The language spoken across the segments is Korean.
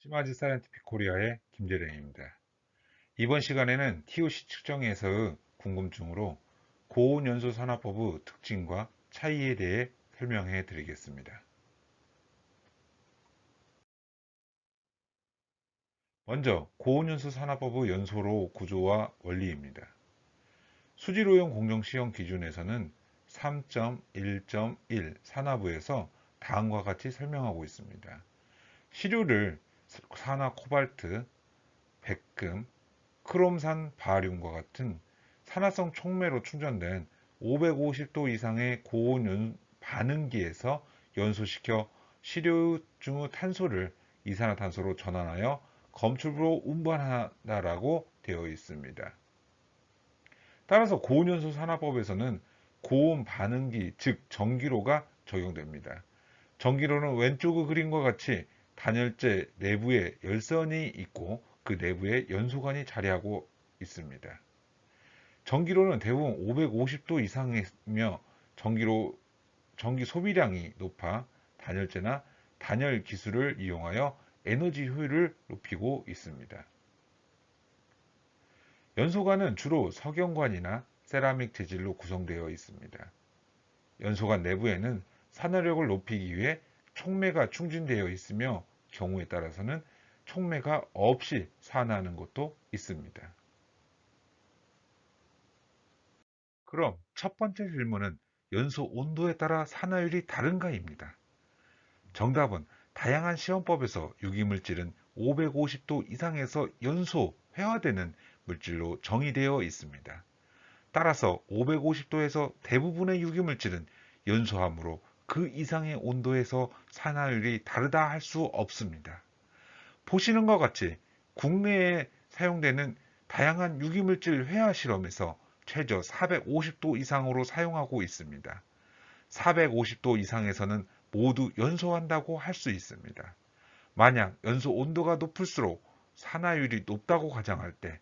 시마즈 사이언티픽 코리아의 김재령입니다. 이번 시간에는 TOC 측정에서의 궁금증으로 고온연소 산화법의 특징과 차이에 대해 설명해 드리겠습니다. 먼저 고온연소 산화법의 연소로 구조와 원리입니다. 수질오염 공정시험 기준에서는 3.1.1 산화부에서 다음과 같이 설명하고 있습니다. 시료를 산화 코발트, 백금, 크롬산 바리움과 같은 산화성 촉매로 충전된 550도 이상의 고온 반응기에서 연소시켜 시료 중의 탄소를 이산화탄소로 전환하여 검출부로 운반한다라고 되어 있습니다. 따라서 고온연소 산화법에서는 고온 반응기, 즉 전기로가 적용됩니다. 전기로는 왼쪽의 그림과 같이 단열재 내부에 열선이 있고 그 내부에 연소관이 자리하고 있습니다. 전기로는 대부분 550도 이상이며 전기 소비량이 높아 단열재나 단열 기술을 이용하여 에너지 효율을 높이고 있습니다. 연소관은 주로 석영관이나 세라믹 재질로 구성되어 있습니다. 연소관 내부에는 산화력을 높이기 위해 촉매가 충진되어 있으며 경우에 따라서는 촉매가 없이 산화하는 것도 있습니다. 그럼 첫 번째 질문은 연소 온도에 따라 산화율이 다른가입니다. 정답은 다양한 시험법에서 유기물질은 550도 이상에서 연소, 회화되는 물질로 정의되어 있습니다. 따라서 550도에서 대부분의 유기물질은 연소하므로 그 이상의 온도에서 산화율이 다르다 할 수 없습니다. 보시는 것 같이 국내에 사용되는 다양한 유기물질 회화 실험에서 최저 450도 이상으로 사용하고 있습니다. 450도 이상에서는 모두 연소한다고 할 수 있습니다. 만약 연소 온도가 높을수록 산화율이 높다고 가정할 때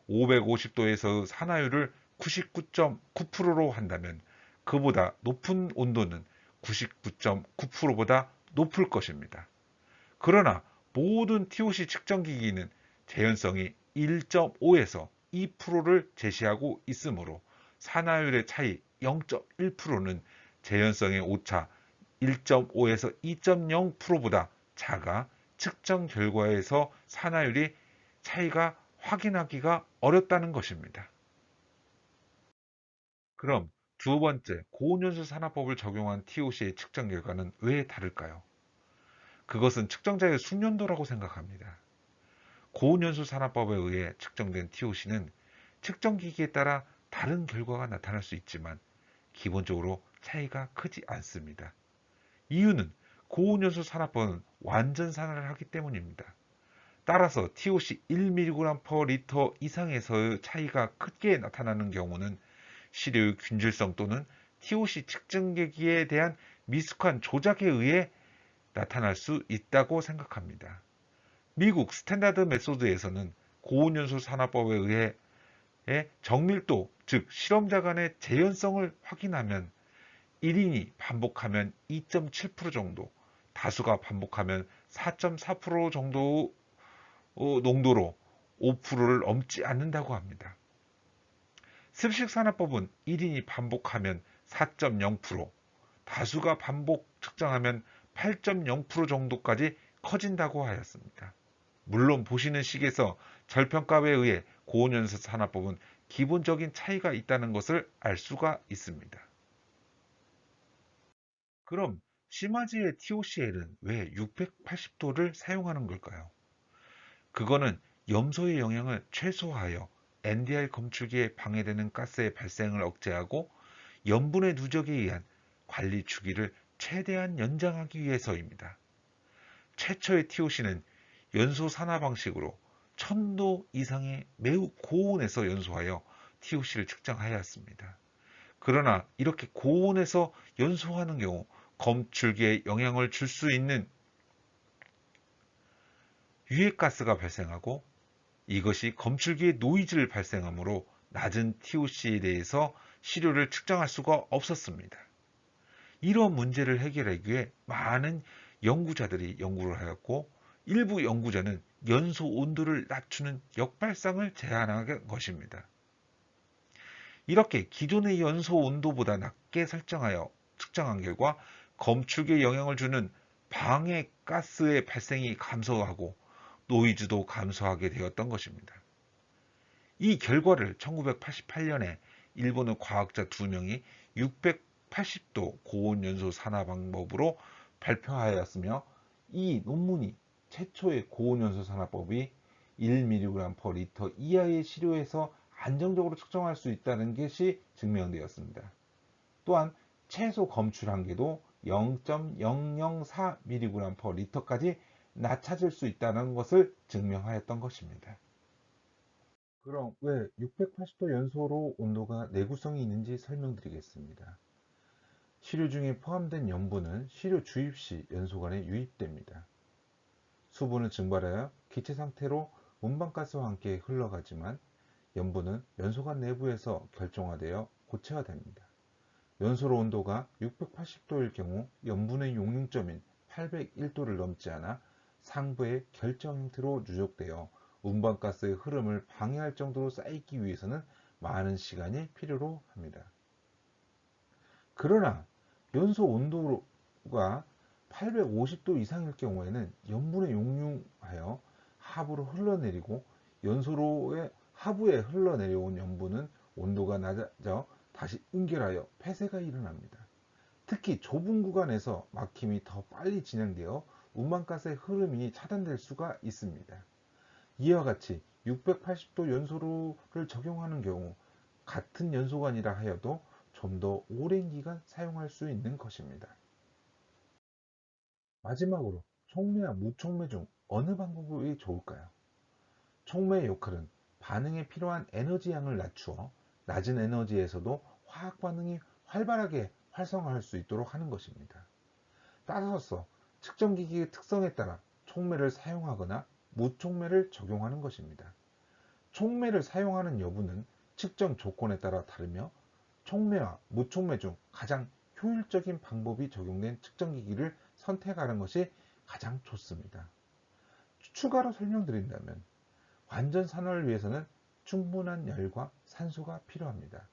550도에서 산화율을 99.9%로 한다면 그보다 높은 온도는 99.9%보다 높을 것입니다. 그러나 모든 TOC 측정기기는 재현성이 1.5에서 2%를 제시하고 있으므로 산화율의 차이 0.1%는 재현성의 오차 1.5에서 2.0%보다 작아 측정 결과에서 산화율이 차이가 확인하기가 어렵다는 것입니다. 그럼 두 번째, 고온연소 산화법을 적용한 TOC의 측정 결과는 왜 다를까요? 그것은 측정자의 숙련도라고 생각합니다. 고온연소 산화법에 의해 측정된 TOC는 측정기기에 따라 다른 결과가 나타날 수 있지만 기본적으로 차이가 크지 않습니다. 이유는 고온연소 산화법은 완전 산화를 하기 때문입니다. 따라서 TOC 1mg/L 이상에서의 차이가 크게 나타나는 경우는 시료의 균질성 또는 TOC 측정계기에 대한 미숙한 조작에 의해 나타날 수 있다고 생각합니다. 미국 스탠다드 메소드에서는 고온연소 산화법에 의해 정밀도, 즉 실험자 간의 재현성을 확인하면 1인이 반복하면 2.7% 정도, 다수가 반복하면 4.4% 정도 농도로 5%를 넘지 않는다고 합니다. 습식산화법은 1인이 반복하면 4.0%, 다수가 반복 측정하면 8.0% 정도까지 커진다고 하였습니다. 물론 보시는 식에서 절평값에 의해 고온연소 산화법은 기본적인 차이가 있다는 것을 알 수가 있습니다. 그럼 시마즈의 TOCL은 왜 680도를 사용하는 걸까요? 그거는 염소의 영향을 최소화하여 NDR 검출기에 방해되는 가스의 발생을 억제하고 염분의 누적에 의한 관리 주기를 최대한 연장하기 위해서입니다. 최초의 TOC는 연소 산화 방식으로 1000도 이상의 매우 고온에서 연소하여 TOC를 측정하였습니다. 그러나 이렇게 고온에서 연소하는 경우 검출기에 영향을 줄 수 있는 유해가스가 발생하고 이것이 검출기에 노이즈를 발생하므로 낮은 TOC에 대해서 시료를 측정할 수가 없었습니다. 이런 문제를 해결하기 위해 많은 연구자들이 연구를 하였고 일부 연구자는 연소 온도를 낮추는 역발상을 제안한 것입니다. 이렇게 기존의 연소 온도보다 낮게 설정하여 측정한 결과 검출기에 영향을 주는 방해 가스의 발생이 감소하고 노이즈도 감소하게 되었던 것입니다. 이 결과를 1988년에 일본의 과학자 2명이 680도 고온 연소 산화 방법으로 발표하였으며, 이 논문이 최초의 고온 연소 산화법이 1mg/L 이하의 시료에서 안정적으로 측정할 수 있다는 것이 증명되었습니다. 또한 최소 검출 한계도 0.004mg/L까지 낮춰질 수 있다는 것을 증명하였던 것입니다. 그럼 왜 680도 연소로 온도가 내구성이 있는지 설명드리겠습니다. 시료 중에 포함된 염분은 시료 주입 시 연소관에 유입됩니다. 수분은 증발하여 기체 상태로 운반가스와 함께 흘러가지만 염분은 연소관 내부에서 결정화되어 고체화됩니다. 연소로 온도가 680도일 경우 염분의 용융점인 801도를 넘지 않아 상부의 결정 형태로 누적되어 운반가스의 흐름을 방해할 정도로 쌓이기 위해서는 많은 시간이 필요로 합니다. 그러나 연소 온도가 850도 이상일 경우에는 염분에 용융하여 하부로 흘러내리고 연소로의 하부에 흘러내려온 염분은 온도가 낮아져 다시 응결하여 폐쇄가 일어납니다. 특히 좁은 구간에서 막힘이 더 빨리 진행되어 운반가스의 흐름이 차단될 수가 있습니다. 이와 같이 680도 연소로를 적용하는 경우 같은 연소관이라 하여도 좀 더 오랜 기간 사용할 수 있는 것입니다. 마지막으로 촉매와 무촉매 중 어느 방법이 좋을까요? 촉매의 역할은 반응에 필요한 에너지 양을 낮추어 낮은 에너지에서도 화학 반응이 활발하게 활성화할 수 있도록 하는 것입니다. 따라서 측정기기의 특성에 따라 촉매를 사용하거나 무촉매를 적용하는 것입니다. 촉매를 사용하는 여부는 측정 조건에 따라 다르며 촉매와 무촉매 중 가장 효율적인 방법이 적용된 측정기기를 선택하는 것이 가장 좋습니다. 추가로 설명드린다면 완전 산화를 위해서는 충분한 열과 산소가 필요합니다.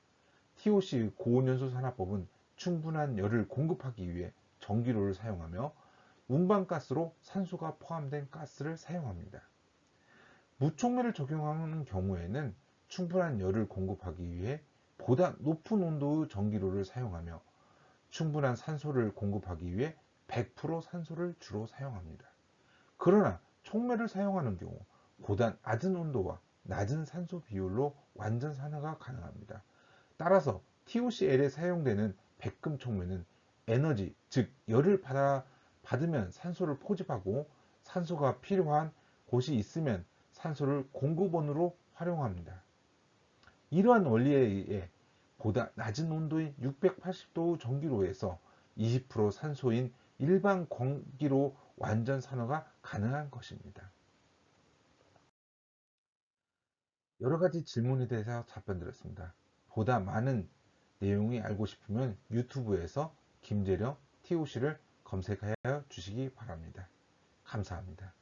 TOC의 고온연소 산화법은 충분한 열을 공급하기 위해 전기로를 사용하며 운반가스로 산소가 포함된 가스를 사용합니다. 무촉매를 적용하는 경우에는 충분한 열을 공급하기 위해 보다 높은 온도의 전기로를 사용하며 충분한 산소를 공급하기 위해 100% 산소를 주로 사용합니다. 그러나 촉매를 사용하는 경우 보다 낮은 온도와 낮은 산소 비율로 완전 산화가 가능합니다. 따라서 TOCL에 사용되는 백금 촉매는 에너지, 즉 열을 받으면 산소를 포집하고 산소가 필요한 곳이 있으면 산소를 공급원으로 활용합니다. 이러한 원리에 의해 보다 낮은 온도인 680도 전기로에서 20% 산소인 일반 공기로 완전 산화가 가능한 것입니다. 여러 가지 질문에 대해서 답변 드렸습니다. 보다 많은 내용이 알고 싶으면 유튜브에서 김재령 TOC를 검색하여 주시기 바랍니다. 감사합니다.